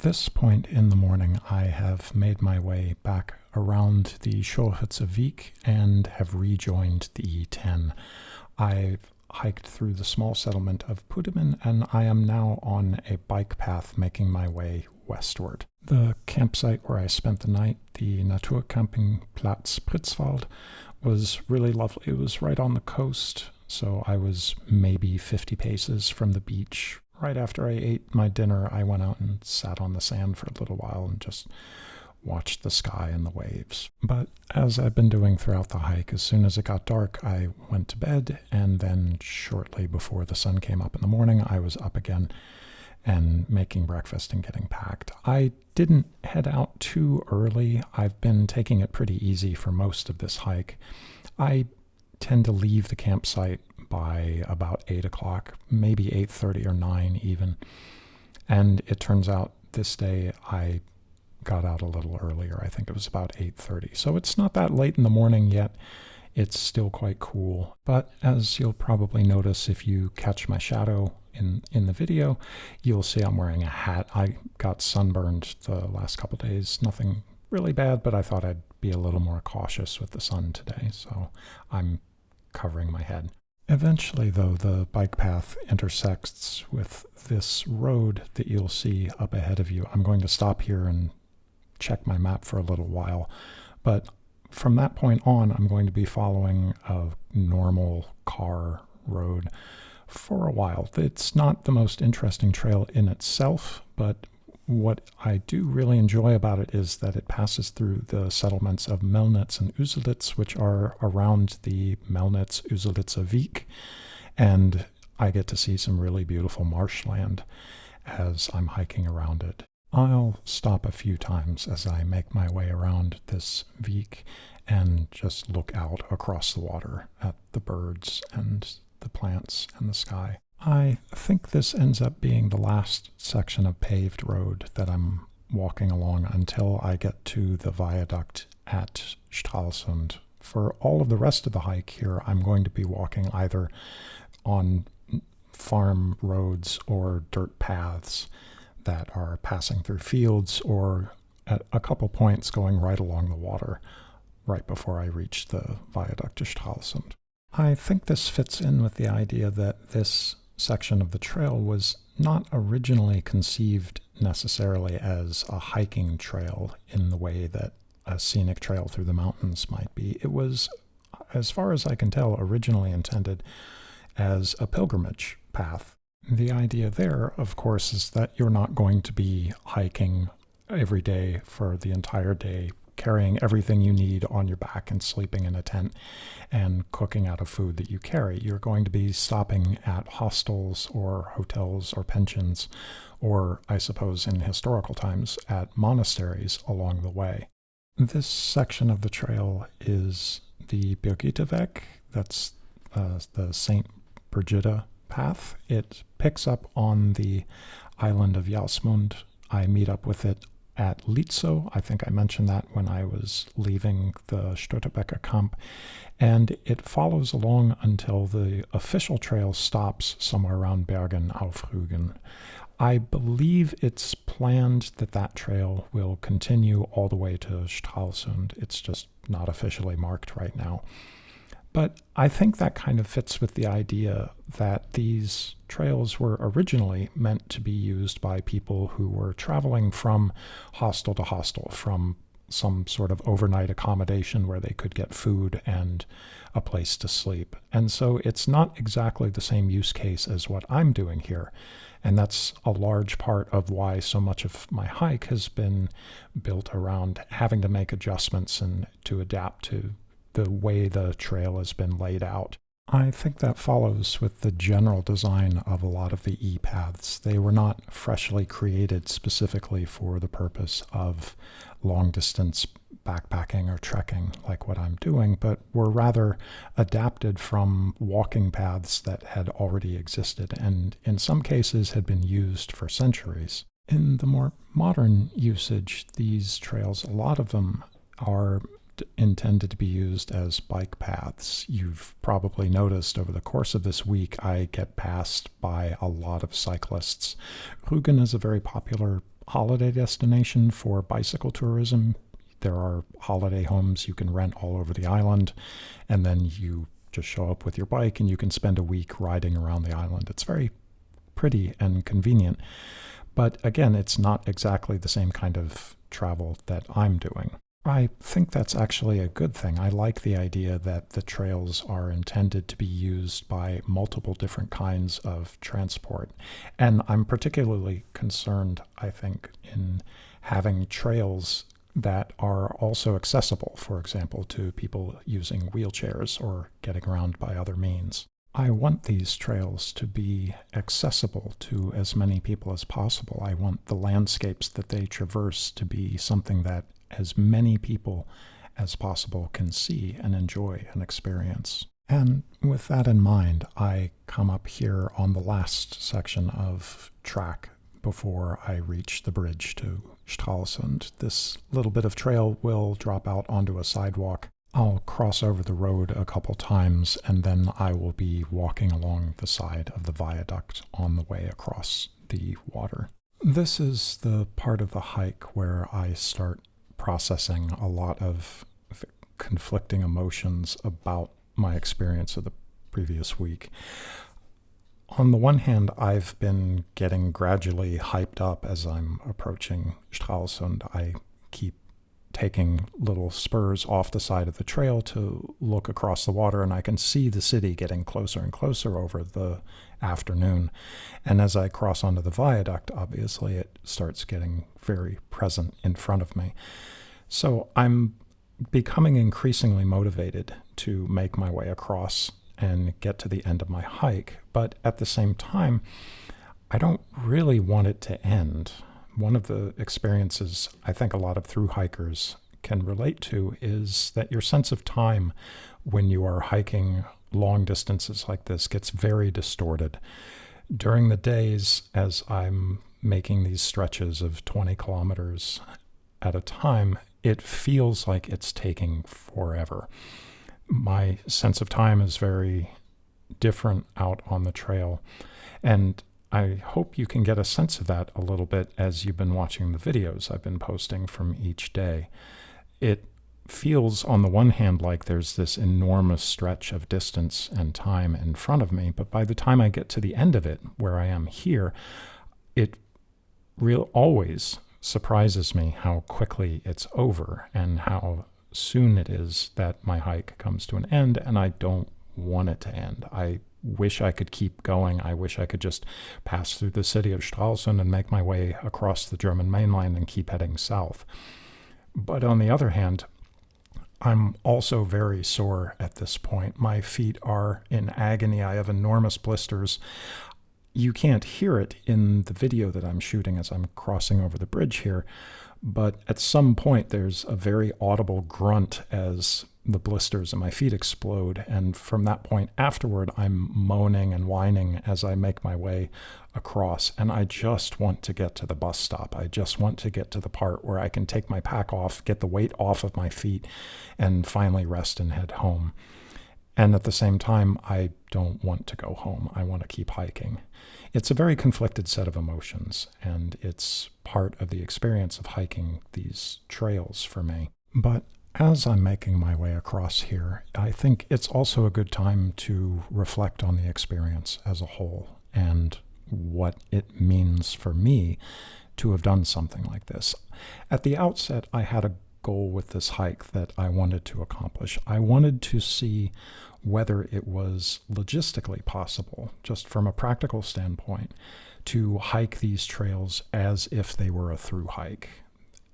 this point in the morning, I have made my way back around the Schorhütze Weg and have rejoined the E10. I've hiked through the small settlement of Pudemen, and I am now on a bike path making my way westward. The campsite where I spent the night, the Naturcampingplatz Pritzwald, was really lovely. It was right on the coast, so I was maybe 50 paces from the beach. Right after I ate my dinner, I went out and sat on the sand for a little while and just watched the sky and the waves. But as I've been doing throughout the hike, as soon as it got dark, I went to bed, and then shortly before the sun came up in the morning, I was up again and making breakfast and getting packed. I didn't head out too early. I've been taking it pretty easy for most of this hike. I tend to leave the campsite by about 8 o'clock, maybe 8:30 or 9 even. And it turns out this day I got out a little earlier. I think it was about 8:30. So it's not that late in the morning yet. It's still quite cool. But as you'll probably notice if you catch my shadow in the video, you'll see I'm wearing a hat. I got sunburned the last couple days. Nothing really bad, but I thought I'd be a little more cautious with the sun today. So I'm covering my head. Eventually, though, the bike path intersects with this road that you'll see up ahead of you. I'm going to stop here and check my map for a little while, but from that point on, I'm going to be following a normal car road for a while. It's not the most interesting trail in itself, but what I do really enjoy about it is that it passes through the settlements of Melnitz and Uselitz, which are around the Melnitz-Uselitzer Weg, and I get to see some really beautiful marshland as I'm hiking around it. I'll stop a few times as I make my way around this Weg and just look out across the water at the birds and the plants and the sky. I think this ends up being the last section of paved road that I'm walking along until I get to the viaduct at Stralsund. For all of the rest of the hike here, I'm going to be walking either on farm roads or dirt paths that are passing through fields, or at a couple points going right along the water right before I reach the viaduct to Stralsund. I think this fits in with the idea that this section of the trail was not originally conceived necessarily as a hiking trail in the way that a scenic trail through the mountains might be. It was, as far as I can tell, originally intended as a pilgrimage path. The idea there, of course, is that you're not going to be hiking every day for the entire day, carrying everything you need on your back and sleeping in a tent and cooking out of food that you carry. You're going to be stopping at hostels or hotels or pensions, or I suppose in historical times at monasteries along the way. This section of the trail is the Birgitteweg, that's the St. Brigitta path. It picks up on the island of Jasmund. I meet up with it at Litzo. I think I mentioned that when I was leaving the Störtebeker camp, and it follows along until the official trail stops somewhere around Bergen auf Rügen. I believe it's planned that that trail will continue all the way to Stralsund. It's just not officially marked right now. But I think that kind of fits with the idea that these trails were originally meant to be used by people who were traveling from hostel to hostel, from some sort of overnight accommodation where they could get food and a place to sleep. And so it's not exactly the same use case as what I'm doing here. And that's a large part of why so much of my hike has been built around having to make adjustments and to adapt to the way the trail has been laid out. I think that follows with the general design of a lot of the e-paths. They were not freshly created specifically for the purpose of long-distance backpacking or trekking like what I'm doing, but were rather adapted from walking paths that had already existed and in some cases had been used for centuries. In the more modern usage, these trails, a lot of them are intended to be used as bike paths. You've probably noticed over the course of this week I get passed by a lot of cyclists. Rügen is a very popular holiday destination for bicycle tourism. There are holiday homes you can rent all over the island, and then you just show up with your bike and you can spend a week riding around the island. It's very pretty and convenient. But again, it's not exactly the same kind of travel that I'm doing. I think that's actually a good thing. I like the idea that the trails are intended to be used by multiple different kinds of transport. And I'm particularly concerned, I think, in having trails that are also accessible, for example, to people using wheelchairs or getting around by other means. I want these trails to be accessible to as many people as possible. I want the landscapes that they traverse to be something that as many people as possible can see and enjoy and experience. And with that in mind, I come up here on the last section of track before I reach the bridge to Stralsund. This little bit of trail will drop out onto a sidewalk. I'll cross over the road a couple times, and then I will be walking along the side of the viaduct on the way across the water. This is the part of the hike where I start processing a lot of conflicting emotions about my experience of the previous week. On the one hand, I've been getting gradually hyped up as I'm approaching Stralsund. I keep taking little spurs off the side of the trail to look across the water, and I can see the city getting closer and closer over the afternoon. And as I cross onto the viaduct, obviously it starts getting very present in front of me. So I'm becoming increasingly motivated to make my way across and get to the end of my hike, but at the same time, I don't really want it to end. One of the experiences I think a lot of thru hikers can relate to is that your sense of time when you are hiking long distances like this gets very distorted. During the days as I'm making these stretches of 20 kilometers at a time, it feels like it's taking forever. My sense of time is very different out on the trail, and I hope you can get a sense of that a little bit as you've been watching the videos I've been posting from each day. It feels on the one hand like there's this enormous stretch of distance and time in front of me, but by the time I get to the end of it, where I am here, it always surprises me how quickly it's over and how soon it is that my hike comes to an end, and I don't want it to end. I wish I could keep going. I wish I could just pass through the city of Stralsund and make my way across the German mainland and keep heading south. But on the other hand, I'm also very sore at this point. My feet are in agony. I have enormous blisters. You can't hear it in the video that I'm shooting as I'm crossing over the bridge here, but at some point there's a very audible grunt as the blisters in my feet explode, and from that point afterward I'm moaning and whining as I make my way across, and I just want to get to the bus stop. I just want to get to the part where I can take my pack off, get the weight off of my feet, and finally rest and head home. And at the same time, I don't want to go home. I want to keep hiking. It's a very conflicted set of emotions, and it's part of the experience of hiking these trails for me. But as I'm making my way across here, I think it's also a good time to reflect on the experience as a whole and what it means for me to have done something like this. At the outset, I had a goal with this hike that I wanted to accomplish. I wanted to see whether it was logistically possible, just from a practical standpoint, to hike these trails as if they were a through hike.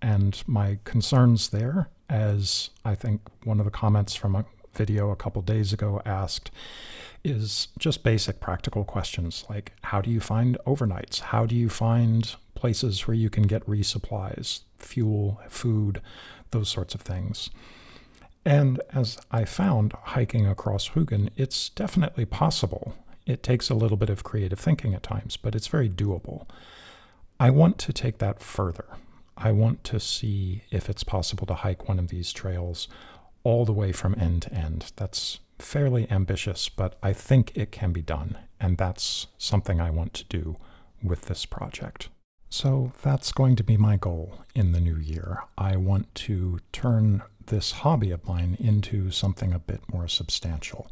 And my concerns there, as I think one of the comments from a video a couple days ago asked, is just basic practical questions like, how do you find overnights? How do you find places where you can get resupplies, fuel, food, those sorts of things? And as I found hiking across Rügen, it's definitely possible. It takes a little bit of creative thinking at times, but it's very doable. I want to take that further. I want to see if it's possible to hike one of these trails all the way from end to end. That's fairly ambitious, but I think it can be done, and that's something I want to do with this project. So that's going to be my goal in the new year. I want to turn this hobby of mine into something a bit more substantial.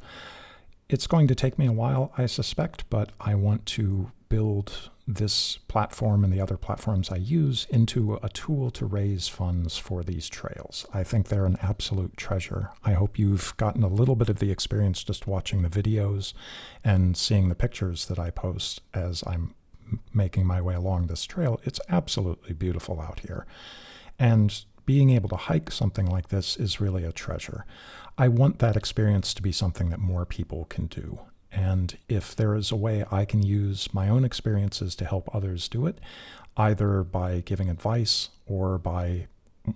It's going to take me a while, I suspect, but I want to build this platform and the other platforms I use into a tool to raise funds for these trails. I think they're an absolute treasure. I hope you've gotten a little bit of the experience just watching the videos and seeing the pictures that I post as I'm making my way along this trail. It's absolutely beautiful out here. And being able to hike something like this is really a treasure. I want that experience to be something that more people can do. And if there is a way I can use my own experiences to help others do it, either by giving advice or by,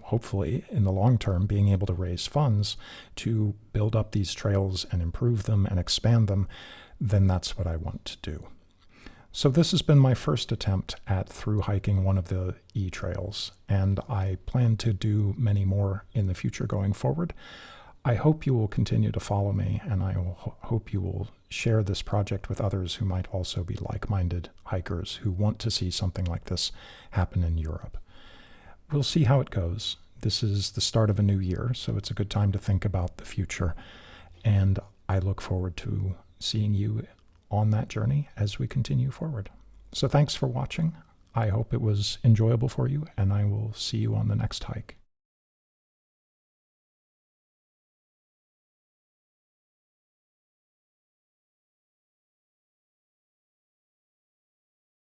hopefully, in the long term, being able to raise funds to build up these trails and improve them and expand them, then that's what I want to do. So this has been my first attempt at through hiking one of the E-trails, and I plan to do many more in the future going forward. I hope you will continue to follow me, and I hope you will share this project with others who might also be like-minded hikers who want to see something like this happen in Europe. We'll see how it goes. This is the start of a new year, so it's a good time to think about the future, and I look forward to seeing you on that journey as we continue forward. So thanks for watching. I hope it was enjoyable for you, and I will see you on the next hike.